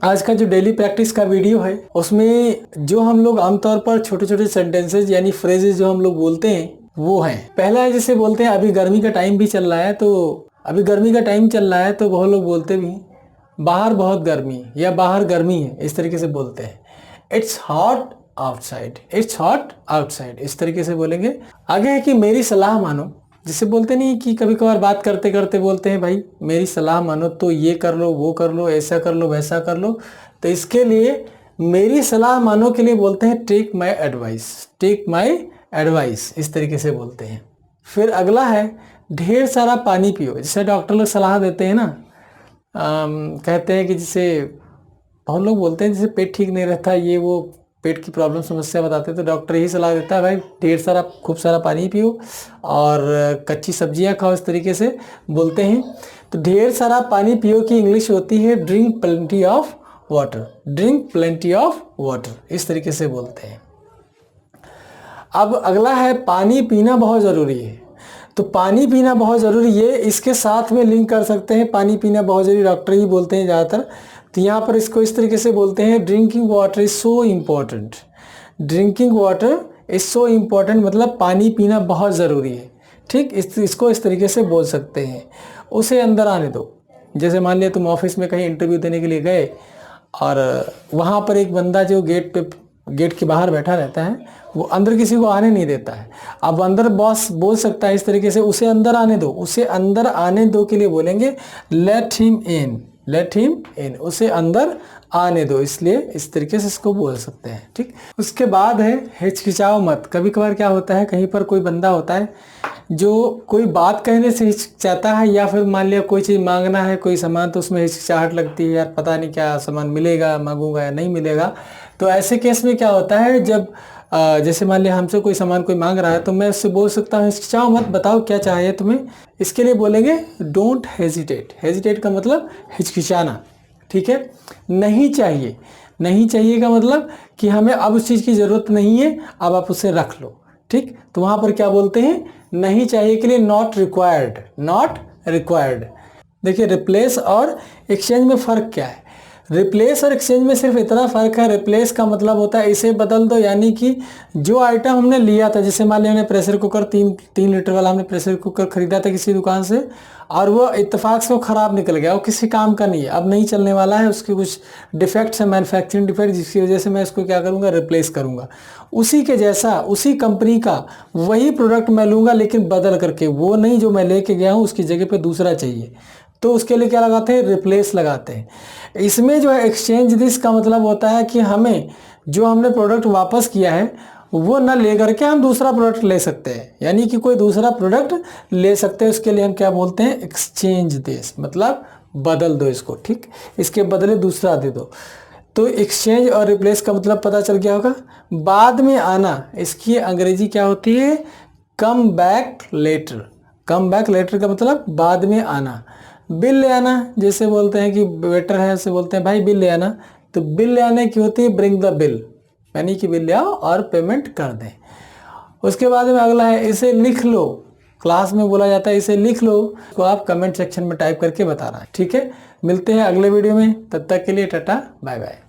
आज का जो डेली प्रैक्टिस का वीडियो है उसमें जो हम लोग आमतौर पर छोटे छोटे सेंटेंसेस यानी फ्रेजेस जो हम लोग बोलते हैं वो हैं। पहला है जिसे बोलते हैं अभी गर्मी का टाइम भी चल रहा है, तो अभी गर्मी का टाइम चल रहा है तो बहुत लोग बोलते भी बाहर बहुत गर्मी या बाहर गर्मी है, इस तरीके से बोलते हैं। It's hot outside, it's hot outside, इस तरीके से बोलेंगे। आगे है कि मेरी सलाह मानो, जिसे बोलते नहीं कि कभी कभार बात करते करते बोलते हैं भाई मेरी सलाह मानो तो ये कर लो वो कर लो ऐसा कर लो वैसा कर लो, तो इसके लिए मेरी सलाह मानो के लिए बोलते हैं take my advice, take my advice, इस तरीके से बोलते हैं। फिर अगला है ढेर सारा पानी पियो, जैसे डॉक्टर लोग सलाह देते हैं ना, कहते हैं कि जैसे बहुत लोग बोलते हैं जैसे पेट ठीक नहीं रहता, ये वो पेट की प्रॉब्लम समस्या बताते हैं तो डॉक्टर यही सलाह देता है भाई ढेर सारा खूब सारा पानी पियो और कच्ची सब्जियां खाओ, इस तरीके से बोलते हैं। तो ढेर सारा पानी पियो की इंग्लिश होती है drink plenty of water, drink plenty of water, इस तरीके से बोलते हैं। अब अगला है पानी पीना बहुत ज़रूरी है, तो पानी पीना बहुत ज़रूरी है इसके साथ में लिंक कर सकते हैं, पानी पीना बहुत ज़रूरी डॉक्टर ही बोलते हैं ज़्यादातर, तो यहाँ पर इसको इस तरीके से बोलते हैं drinking water is so important, drinking water is so important, मतलब पानी पीना बहुत ज़रूरी है। ठीक, इसको इस तरीके से बोल सकते हैं। उसे अंदर आने दो, जैसे मान लिया तुम ऑफिस में कहीं इंटरव्यू देने के लिए गए और वहाँ पर एक बंदा जो गेट के बाहर बैठा रहता है वो अंदर किसी को आने नहीं देता है। अब अंदर बॉस बोल सकता है इस तरीके से उसे अंदर आने दो, उसे अंदर आने दो के लिए बोलेंगे let him in, let him in, उसे अंदर आने दो, इसलिए इस तरीके से इसको बोल सकते हैं। ठीक, उसके बाद है हिचकिचाओ मत। कभी कभार क्या होता है कहीं पर कोई बंदा होता है जो कोई बात कहने से हिचकिचाता है, या फिर मान लिया कोई चीज़ मांगना है कोई सामान तो उसमें हिचकिचाहट लगती है, यार पता नहीं क्या सामान मिलेगा, मांगूंगा या नहीं मिलेगा। तो ऐसे केस में क्या होता है जब जैसे मान लिया हमसे कोई सामान कोई मांग रहा है तो मैं उससे बोल सकता हूँ हिचकिचाओ मत, बताओ क्या चाहिए तुम्हें। इसके लिए बोलेंगे डोंट हेजिटेट, हेजिटेट का मतलब हिचकिचाना। ठीक है, नहीं चाहिए, नहीं चाहिए का मतलब कि हमें अब उस चीज़ की ज़रूरत नहीं है, अब आप उसे रख लो। ठीक, तो वहाँ पर क्या बोलते हैं नहीं चाहिए के लिए नॉट रिक्वायर्ड, नॉट रिक्वायर्ड। देखिए रिप्लेस और एक्सचेंज में फ़र्क क्या है, रिप्लेस और एक्सचेंज में सिर्फ इतना फ़र्क है, रिप्लेस का मतलब होता है इसे बदल दो, यानी कि जो आइटम हमने लिया था, जैसे मान लिया हमने प्रेशर कुकर 3 लीटर वाला हमने प्रेशर कुकर ख़रीदा था किसी दुकान से और वो इत्तेफाक से वो ख़राब निकल गया, वो किसी काम का नहीं है, अब नहीं चलने वाला है, उसके कुछ डिफेक्ट्स है, मैन्युफैक्चरिंग डिफेक्ट, जिसकी वजह से मैं इसको क्या करूँगा रिप्लेस करूँगा। उसी के जैसा उसी कंपनी का वही प्रोडक्ट मैं लूँगा लेकिन बदल करके, वो नहीं जो मैं लेके गया हूँ उसकी जगह पे दूसरा चाहिए, तो उसके लिए क्या लगाते हैं रिप्लेस लगाते हैं। इसमें जो है एक्सचेंज दिस का मतलब होता है कि हमें जो हमने प्रोडक्ट वापस किया है वो न ले करके हम दूसरा प्रोडक्ट ले सकते हैं, यानी कि कोई दूसरा प्रोडक्ट ले सकते हैं, उसके लिए हम क्या बोलते हैं एक्सचेंज दिस, मतलब बदल दो इसको। ठीक, इसके बदले दूसरा दे दो। तो एक्सचेंज और रिप्लेस का मतलब पता चल गया होगा। बाद में आना, इसकी अंग्रेजी क्या होती है come back later, come back later का मतलब बाद में आना। बिल ले आना, जैसे बोलते हैं कि वेटर है उसे बोलते हैं भाई बिल ले आना, तो बिल ले आने की होती है ब्रिंग द बिल, यानी कि बिल ले आओ और पेमेंट कर दें। उसके बाद में अगला है इसे लिख लो, क्लास में बोला जाता है इसे लिख लो, तो आप कमेंट सेक्शन में टाइप करके बताना। ठीक है, मिलते हैं अगले वीडियो में, तब तक के लिए टाटा बाय बाय।